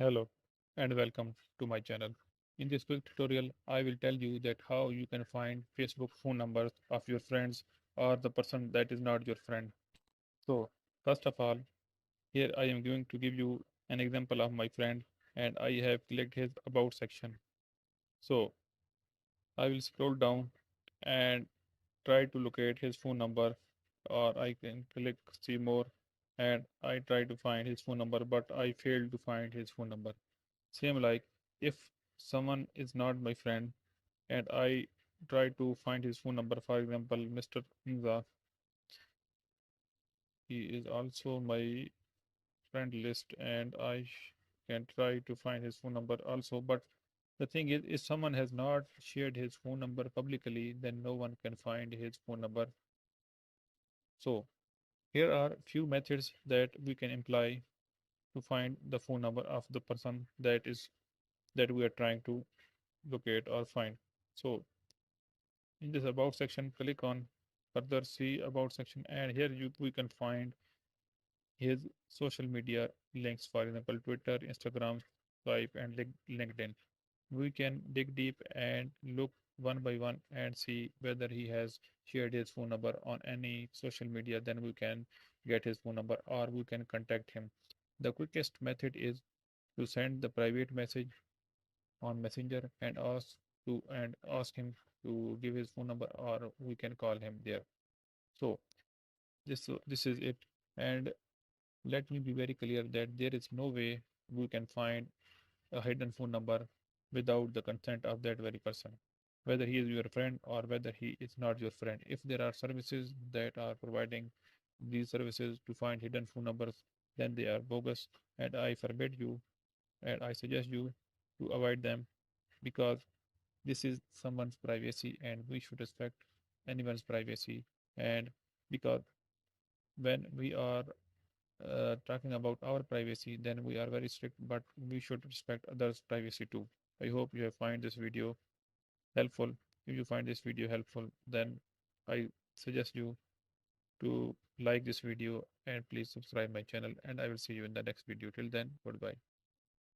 Hello and welcome to my channel. In this quick tutorial, I will tell you that how you can find Facebook phone numbers of your friends or the person that is not your friend. So, first of all, here I am going to give you an example of my friend and I have clicked his about section. So, I will scroll down and try to locate his phone number, or I can click see more and I try to find his phone number, but I failed to find his phone number. Same like if someone is not my friend and I try to find his phone number, for example, Mr. Hamza, he is also my friend list and can try to find his phone number also. But the thing is, if someone has not shared his phone number publicly, then no one can find his phone number. So here are few methods that we can employ to find the phone number of the person that we are trying to locate or find. So in this about section, click on further see about section, and here we can find his social media links, for example, Twitter, Instagram, Skype, and LinkedIn. We can dig deep and look one by one and see whether he has shared his phone number on any social media. Then we can get his phone number or we can contact him. The quickest method is to send the private message on Messenger and ask him to give his phone number, or we can call him there. So this is it. And let me be very clear that there is no way we can find a hidden phone number without the consent of that very person, whether he is your friend or whether he is not your friend. If there are services that are providing these services to find hidden phone numbers, then they are bogus, and I forbid you and I suggest you to avoid them, because this is someone's privacy and we should respect anyone's privacy. And because when we are talking about our privacy, then we are very strict, but we should respect others' privacy too. I hope you have find this video helpful. If you find this video helpful, then I suggest you to like this video and please subscribe my channel, and I will see you in the next video. Till then, goodbye.